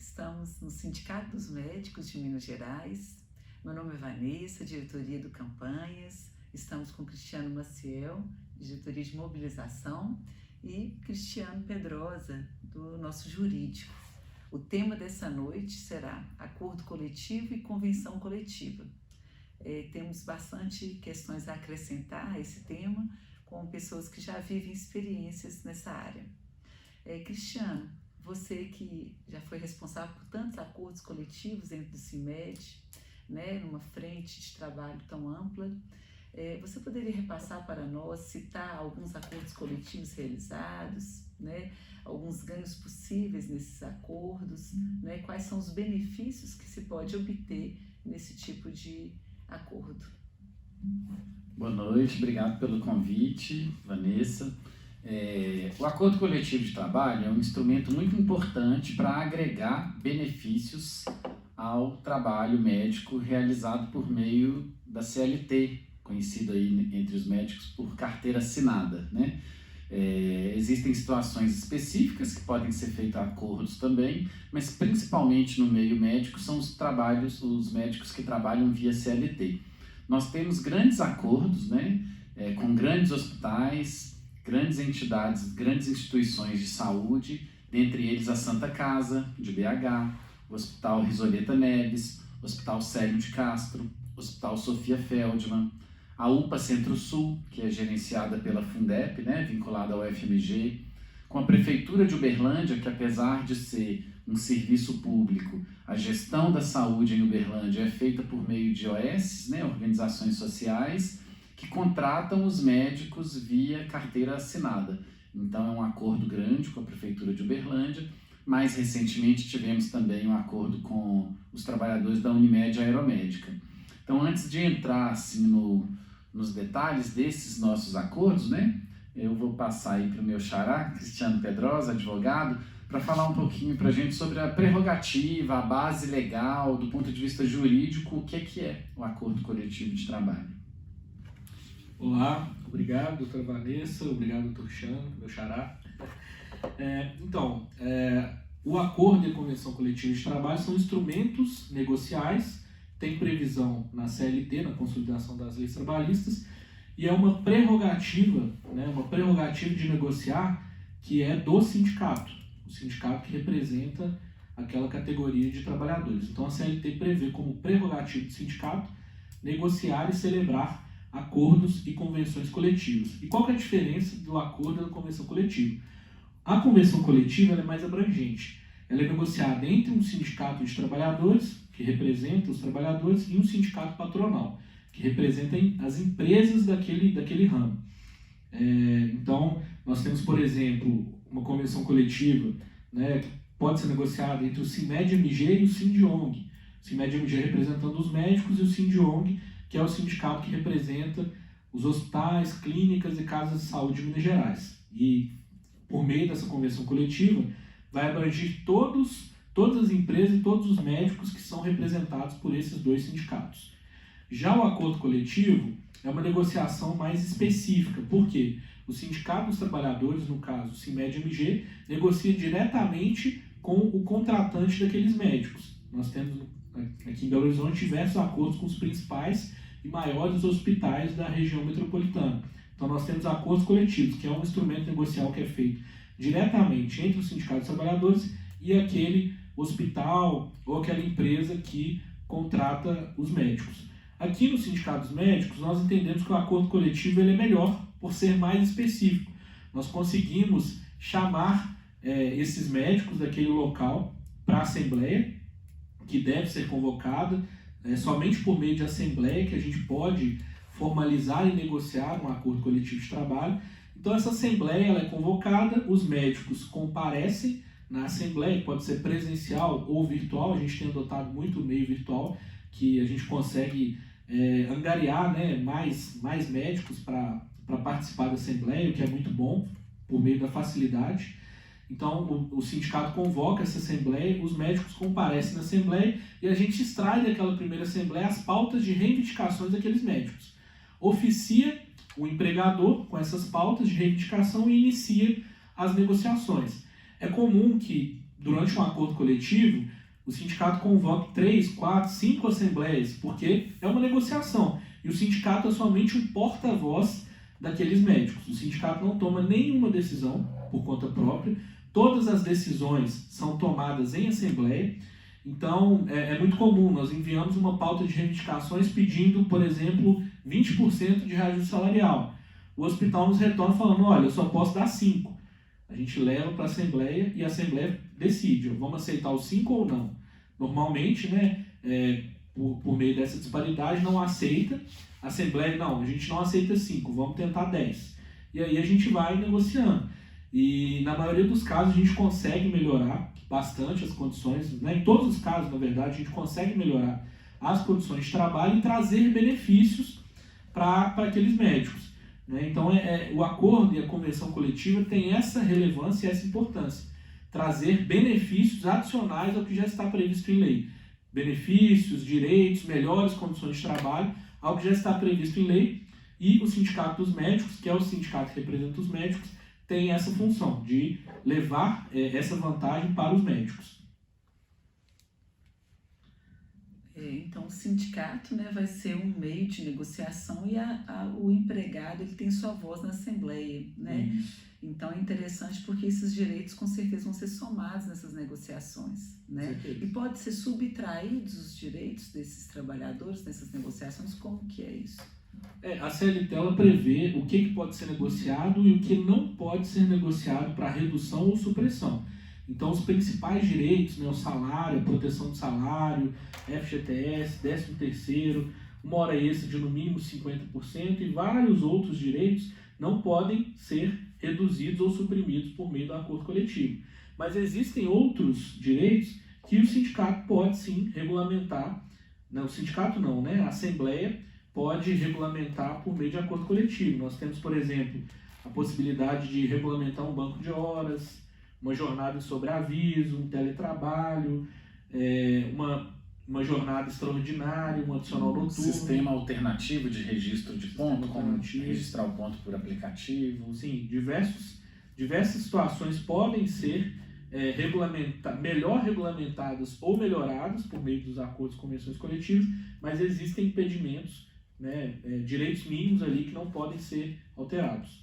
Estamos no Sindicato dos Médicos de Minas Gerais. Meu nome é Vanessa, diretoria do Campanhas. Estamos com Cristiano Maciel, diretoria de mobilização, e Cristiano Pedrosa, do nosso jurídico. O tema dessa noite será acordo coletivo e convenção coletiva. Temos bastante questões a acrescentar a esse tema, com pessoas que já vivem experiências nessa área. Cristiano, você que já foi responsável por tantos acordos coletivos dentro do CIMED, né, numa frente de trabalho tão ampla, você poderia repassar para nós, citar alguns acordos coletivos realizados, né, alguns ganhos possíveis nesses acordos, né, quais são os benefícios que se pode obter nesse tipo de acordo? Boa noite, obrigado pelo convite, Vanessa. O acordo coletivo de trabalho é um instrumento muito importante para agregar benefícios ao trabalho médico realizado por meio da CLT, conhecido aí entre os médicos por carteira assinada, né? Existem situações específicas que podem ser feitos acordos também, mas principalmente no meio médico são os médicos que trabalham via CLT. Nós temos grandes acordos, né, com grandes hospitais, grandes entidades, grandes instituições de saúde, dentre eles a Santa Casa, de BH, o Hospital Risoleta Neves, o Hospital Célio de Castro, o Hospital Sofia Feldman, a UPA Centro-Sul, que é gerenciada pela Fundep, né, vinculada ao FMG, com a Prefeitura de Uberlândia, que apesar de ser um serviço público, a gestão da saúde em Uberlândia é feita por meio de OS, né, organizações sociais, que contratam os médicos via carteira assinada. Então é um acordo grande com a Prefeitura de Uberlândia. Mais recentemente tivemos também um acordo com os trabalhadores da Unimed Aeromédica. Então, antes de entrar assim, nos detalhes desses nossos acordos, né, eu vou passar aí para o meu xará, Cristiano Pedrosa, advogado, para falar um pouquinho para a gente sobre a prerrogativa, a base legal, do ponto de vista jurídico, o que é o acordo coletivo de trabalho. Olá, obrigado, doutora Vanessa, obrigado, doutor Cristiano, meu xará. O acordo e a convenção coletiva de trabalho são instrumentos negociais, tem previsão na CLT, na Consolidação das Leis Trabalhistas, e é uma prerrogativa, né, de negociar que é do sindicato, o sindicato que representa aquela categoria de trabalhadores. Então a CLT prevê como prerrogativa do sindicato negociar e celebrar acordos e convenções coletivas. E qual que é a diferença do acordo e da convenção coletiva? A convenção coletiva ela é mais abrangente. Ela é negociada entre um sindicato de trabalhadores, que representa os trabalhadores, e um sindicato patronal, que representa as empresas daquele ramo. Então, nós temos, por exemplo, uma convenção coletiva, né, que pode ser negociada entre o CIMED-MG e o SINDIONG. O CIMED-MG representando os médicos e o SINDIONG, que é o sindicato que representa os hospitais, clínicas e casas de saúde de Minas Gerais. E, por meio dessa convenção coletiva, vai abranger todas as empresas e todos os médicos que são representados por esses dois sindicatos. Já o acordo coletivo é uma negociação mais específica. Por quê? O Sindicato dos Trabalhadores, no caso o CIMED-MG, negocia diretamente com o contratante daqueles médicos. Nós temos aqui em Belo Horizonte diversos acordos com os principais e maiores hospitais da região metropolitana. Então nós temos acordos coletivos, que é um instrumento negocial que é feito diretamente entre o Sindicato dos Trabalhadores e aquele hospital ou aquela empresa que contrata os médicos. Aqui no Sindicato dos Médicos, nós entendemos que o acordo coletivo ele é melhor por ser mais específico. Nós conseguimos chamar esses médicos daquele local para a assembleia, que deve ser convocada, somente por meio de assembleia que a gente pode formalizar e negociar um acordo coletivo de trabalho. Então essa assembleia ela é convocada, os médicos comparecem na assembleia, que pode ser presencial ou virtual. A gente tem adotado muito o meio virtual, que a gente consegue angariar, né, mais médicos para participar da assembleia, o que é muito bom, por meio da facilidade. Então o sindicato convoca essa assembleia, os médicos comparecem na assembleia e a gente extrai daquela primeira assembleia as pautas de reivindicações daqueles médicos. Oficia o empregador com essas pautas de reivindicação e inicia as negociações. É comum que durante um acordo coletivo, o sindicato convoque 3, 4, 5 assembleias, porque é uma negociação. E o sindicato é somente um porta-voz daqueles médicos. O sindicato não toma nenhuma decisão por conta própria. Todas as decisões são tomadas em assembleia. Então, é muito comum, nós enviamos uma pauta de reivindicações pedindo, por exemplo, 20% de reajuste salarial. O hospital nos retorna falando, olha, eu só posso dar 5%. A gente leva para a Assembleia e a Assembleia decide, vamos aceitar os 5 ou não. Normalmente, né, por meio dessa disparidade, não aceita. A Assembleia, não, a gente não aceita 5, vamos tentar 10. E aí a gente vai negociando. E na maioria dos casos a gente consegue melhorar bastante as condições, né? Em todos os casos, na verdade, a gente consegue melhorar as condições de trabalho e trazer benefícios para aqueles médicos. Né? Então, o acordo e a convenção coletiva têm essa relevância e essa importância. Trazer benefícios adicionais ao que já está previsto em lei. Benefícios, direitos, melhores condições de trabalho ao que já está previsto em lei. E o Sindicato dos Médicos, que é o sindicato que representa os médicos, tem essa função de levar essa vantagem para os médicos. Então, o sindicato, né, vai ser um meio de negociação e o empregado ele tem sua voz na Assembleia. Né? Então, é interessante porque esses direitos, com certeza, vão ser somados nessas negociações. Né? E pode ser subtraídos os direitos desses trabalhadores nessas negociações? Como que é isso? A CLT ela prevê o que pode ser negociado e o que não pode ser negociado para redução ou supressão. Então, os principais direitos, né, o salário, a proteção do salário, FGTS, 13º, uma hora extra de no mínimo 50% e vários outros direitos não podem ser reduzidos ou suprimidos por meio do acordo coletivo. Mas existem outros direitos que o sindicato pode sim regulamentar, não, o sindicato não, né, a Assembleia pode regulamentar por meio de acordo coletivo. Nós temos, por exemplo, a possibilidade de regulamentar um banco de horas, uma jornada de sobreaviso, um teletrabalho, uma jornada extraordinária, um adicional noturno. Sistema alternativo de registro de ponto, como registrar o ponto por aplicativo. Sim, diversas situações podem ser melhor regulamentadas ou melhoradas por meio dos acordos e convenções coletivas, mas existem impedimentos, né, direitos mínimos ali que não podem ser alterados.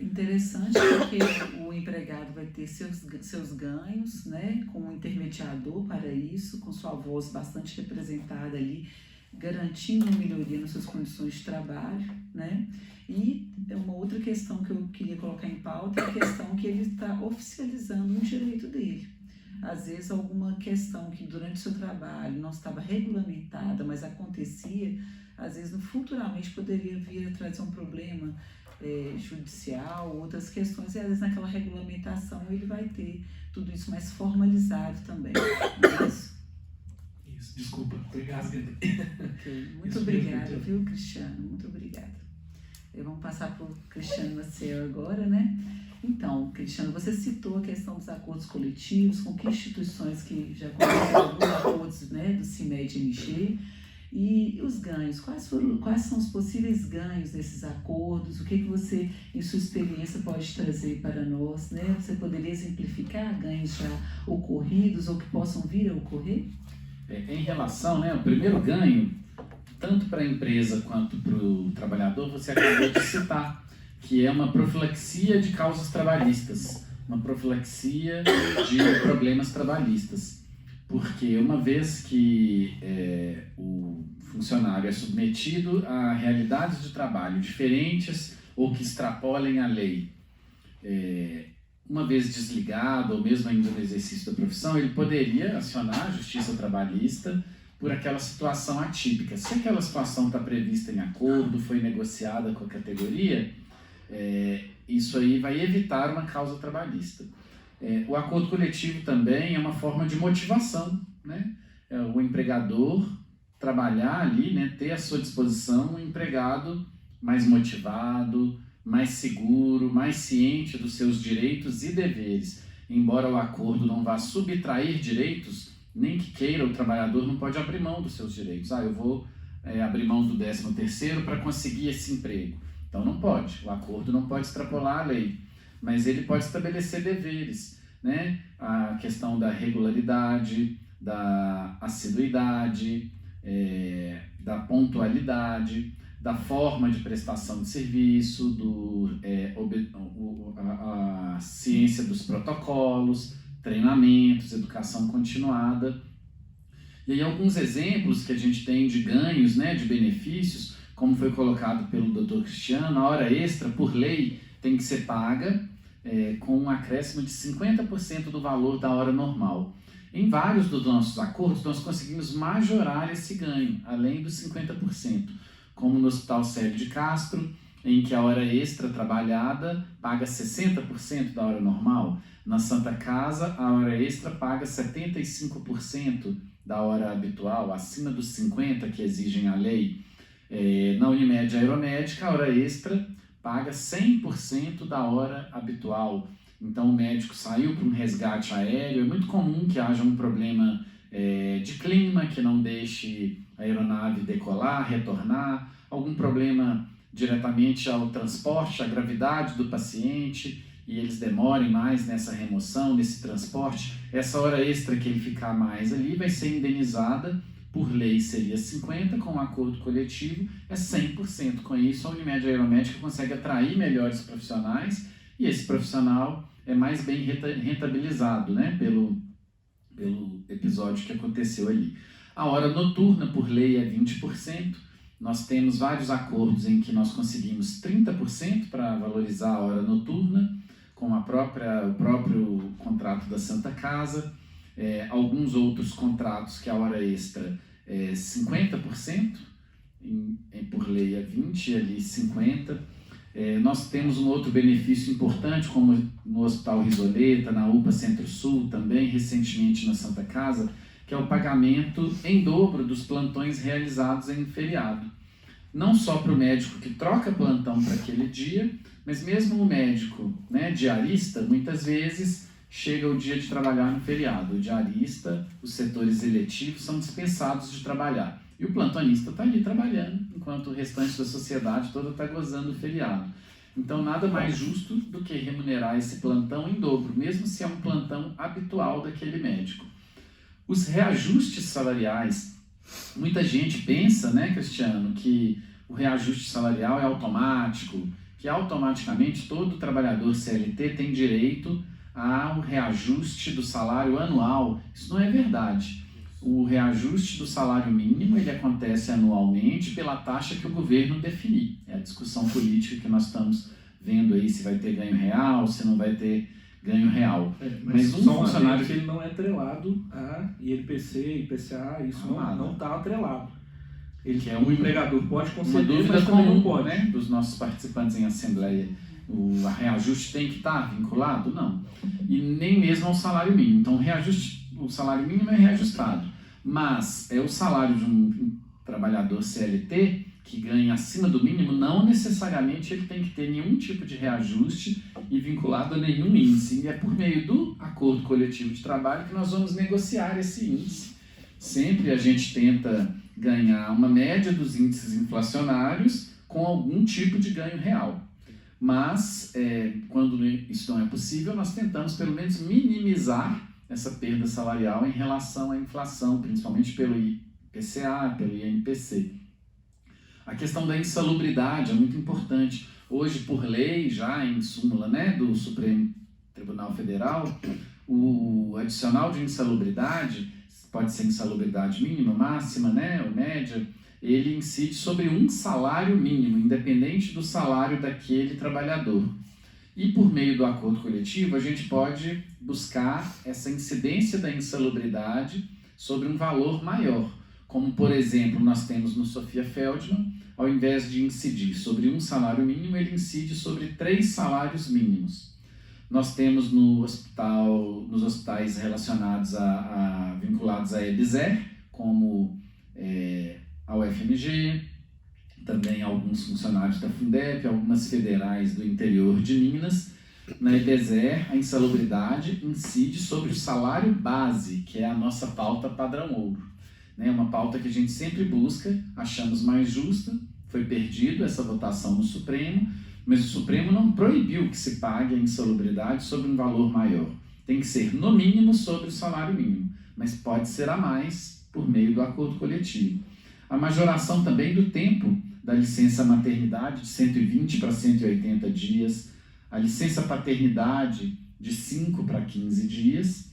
Interessante porque o empregado vai ter seus ganhos, né, com um intermediador para isso, com sua voz bastante representada ali, garantindo uma melhoria nas suas condições de trabalho, né? E uma outra questão que eu queria colocar em pauta é a questão que ele está oficializando um direito dele. Às vezes alguma questão que durante o seu trabalho não estava regulamentada, mas acontecia, às vezes futuramente poderia vir a trazer um problema judicial, outras questões, e às vezes naquela regulamentação ele vai ter tudo isso mais formalizado também. Não é isso? Isso, desculpa, obrigado. Okay. Muito obrigada, viu, Cristiano? Muito obrigada. Vamos passar para o Cristiano Maciel agora, né? Então, Cristiano, você citou a questão dos acordos coletivos, com que instituições que já conheceram alguns acordos, né, do CIMED-MG, e os ganhos, quais são os possíveis ganhos desses acordos, o que você, em sua experiência, pode trazer para nós, né? Você poderia exemplificar ganhos já ocorridos ou que possam vir a ocorrer? Em relação, né, o primeiro ganho, tanto para a empresa quanto para o trabalhador, você acabou de citar, que é uma profilaxia de causas trabalhistas, uma profilaxia de problemas trabalhistas. Porque uma vez que o funcionário é submetido a realidades de trabalho diferentes ou que extrapolem a lei, uma vez desligado ou mesmo ainda no exercício da profissão, ele poderia acionar a justiça trabalhista por aquela situação atípica. Se aquela situação está prevista em acordo, foi negociada com a categoria, isso aí vai evitar uma causa trabalhista. O acordo coletivo também é uma forma de motivação, né? O empregador trabalhar ali, né, ter à sua disposição um empregado mais motivado, mais seguro, mais ciente dos seus direitos e deveres. Embora o acordo não vá subtrair direitos, nem que queira, o trabalhador não pode abrir mão dos seus direitos. Eu vou abrir mão do 13º para conseguir esse emprego. Então não pode, o acordo não pode extrapolar a lei, mas ele pode estabelecer deveres. né? A questão da regularidade, da assiduidade, da pontualidade, da forma de prestação de serviço, a ciência dos protocolos, treinamentos, educação continuada. E aí alguns exemplos que a gente tem de ganhos, né, de benefícios, como foi colocado pelo Dr. Cristiano, a hora extra, por lei, tem que ser paga com um acréscimo de 50% do valor da hora normal. Em vários dos nossos acordos, nós conseguimos majorar esse ganho, além dos 50%, como no Hospital Célio de Castro, em que a hora extra trabalhada paga 60% da hora normal. Na Santa Casa, a hora extra paga 75% da hora habitual, acima dos 50% que exigem a lei. Na Unimed Aeromédica, a hora extra paga 100% da hora habitual. Então, o médico saiu para um resgate aéreo. É muito comum que haja um problema de clima que não deixe a aeronave decolar, retornar, algum problema diretamente ao transporte, à gravidade do paciente, e eles demorem mais nessa remoção, nesse transporte. Essa hora extra que ele ficar mais ali vai ser indenizada. Por lei seria 50%, com um acordo coletivo é 100%. Com isso, a Unimed Aeromédica consegue atrair melhores profissionais e esse profissional é mais bem rentabilizado, né, pelo episódio que aconteceu ali. A hora noturna, por lei, é 20%. Nós temos vários acordos em que nós conseguimos 30% para valorizar a hora noturna, com o próprio contrato da Santa Casa. Alguns outros contratos que a hora extra é 50%, por lei é 20%, ali 50%. Nós temos um outro benefício importante, como no Hospital Risoleta, na UPA Centro-Sul, também recentemente na Santa Casa, que é o pagamento em dobro dos plantões realizados em feriado. Não só para o médico que troca plantão para aquele dia, mas mesmo o médico, né, diarista, muitas vezes chega o dia de trabalhar no feriado. O diarista, os setores eletivos são dispensados de trabalhar. E o plantonista está ali trabalhando, enquanto o restante da sociedade toda está gozando o feriado. Então, nada mais justo do que remunerar esse plantão em dobro, mesmo se é um plantão habitual daquele médico. Os reajustes salariais, muita gente pensa, né, Cristiano, que o reajuste salarial é automático, que automaticamente todo trabalhador CLT tem direito ao reajuste do salário anual. Isso não é verdade. O reajuste do salário mínimo ele acontece anualmente pela taxa que o governo definir. É a discussão política que nós estamos vendo aí, se vai ter ganho real, se não vai ter ganho real. Mas um funcionário que ele não é atrelado a INPC, IPCA, isso não está atrelado. Ele que é um empregador pode conceder, uma dúvida mas também comum, não pode. Né, dos nossos participantes em assembleia. O reajuste tem que estar vinculado? Não. E nem mesmo ao salário mínimo. Então, o salário mínimo é reajustado. Mas o salário de um trabalhador CLT que ganha acima do mínimo, não necessariamente ele tem que ter nenhum tipo de reajuste e vinculado a nenhum índice. E é por meio do acordo coletivo de trabalho que nós vamos negociar esse índice. Sempre a gente tenta ganhar uma média dos índices inflacionários com algum tipo de ganho real. Mas, quando isso não é possível, nós tentamos pelo menos minimizar essa perda salarial em relação à inflação, principalmente pelo IPCA, pelo INPC. A questão da insalubridade é muito importante. Hoje, por lei, já em súmula, né, do Supremo Tribunal Federal, o adicional de insalubridade, pode ser insalubridade mínima, máxima, né, ou média, ele incide sobre um salário mínimo, independente do salário daquele trabalhador. E por meio do acordo coletivo, a gente pode buscar essa incidência da insalubridade sobre um valor maior. Como, por exemplo, nós temos no Sofia Feldman, ao invés de incidir sobre um salário mínimo, ele incide sobre 3 salários mínimos. Nós temos nos hospitais relacionados vinculados à EBSER, como a UFMG, também alguns funcionários da Fundep, algumas federais do interior de Minas. Na EBSER, a insalubridade incide sobre o salário base, que é a nossa pauta padrão ouro. Uma pauta que a gente sempre busca, achamos mais justa, foi perdido essa votação no Supremo, mas o Supremo não proibiu que se pague a insalubridade sobre um valor maior. tem que ser no mínimo sobre o salário mínimo, mas pode ser a mais por meio do acordo coletivo. A majoração também do tempo da licença maternidade de 120 para 180 dias, a licença paternidade de 5 para 15 dias,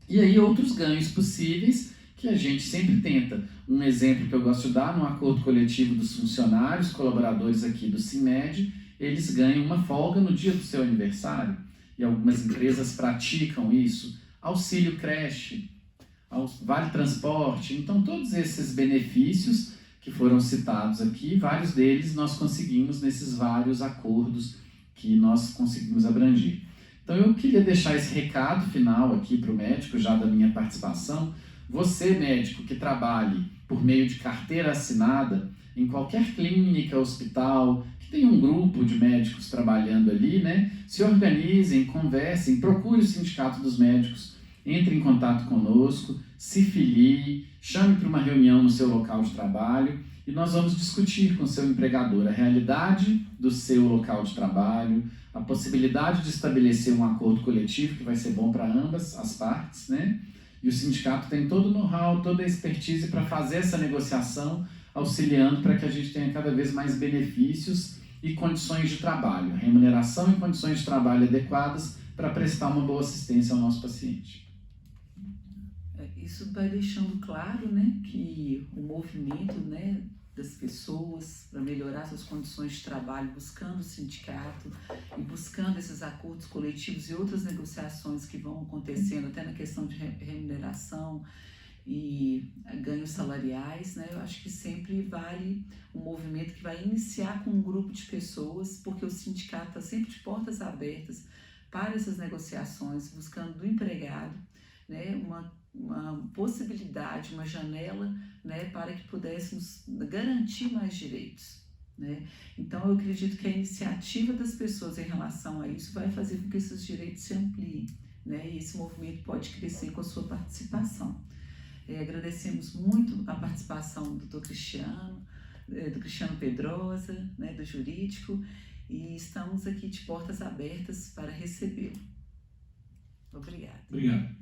e aí outros ganhos possíveis que a gente sempre tenta. Um exemplo que eu gosto de dar, no acordo coletivo dos funcionários, colaboradores aqui do CIMED, eles ganham uma folga no dia do seu aniversário, e algumas empresas praticam isso, auxílio creche, vale transporte, então todos esses benefícios que foram citados aqui, vários deles nós conseguimos nesses vários acordos que nós conseguimos abranger. Então eu queria deixar esse recado final aqui para o médico, já da minha participação. Você, médico, que trabalhe por meio de carteira assinada em qualquer clínica, hospital, que tem um grupo de médicos trabalhando ali, né? Se organizem, conversem, procure o Sindicato dos Médicos, entre em contato conosco, se filie, chame para uma reunião no seu local de trabalho e nós vamos discutir com o seu empregador a realidade do seu local de trabalho, a possibilidade de estabelecer um acordo coletivo que vai ser bom para ambas as partes, né? E o sindicato tem todo o know-how, toda a expertise para fazer essa negociação, auxiliando para que a gente tenha cada vez mais benefícios e condições de trabalho, remuneração e condições de trabalho adequadas para prestar uma boa assistência ao nosso paciente. Isso vai deixando claro, né, que o movimento, né, das pessoas para melhorar suas condições de trabalho, buscando o sindicato e buscando esses acordos coletivos e outras negociações que vão acontecendo até na questão de remuneração e ganhos salariais, né? Eu acho que sempre vale um movimento que vai iniciar com um grupo de pessoas, porque o sindicato está sempre de portas abertas para essas negociações, buscando do empregado, né, uma possibilidade, uma janela, né, para que pudéssemos garantir mais direitos, né? Então eu acredito que a iniciativa das pessoas em relação a isso vai fazer com que esses direitos se ampliem, né? E esse movimento pode crescer com a sua participação. Agradecemos muito a participação do Dr. Cristiano Pedrosa, né, do Jurídico, e estamos aqui de portas abertas para recebê-lo. Obrigada. Obrigado.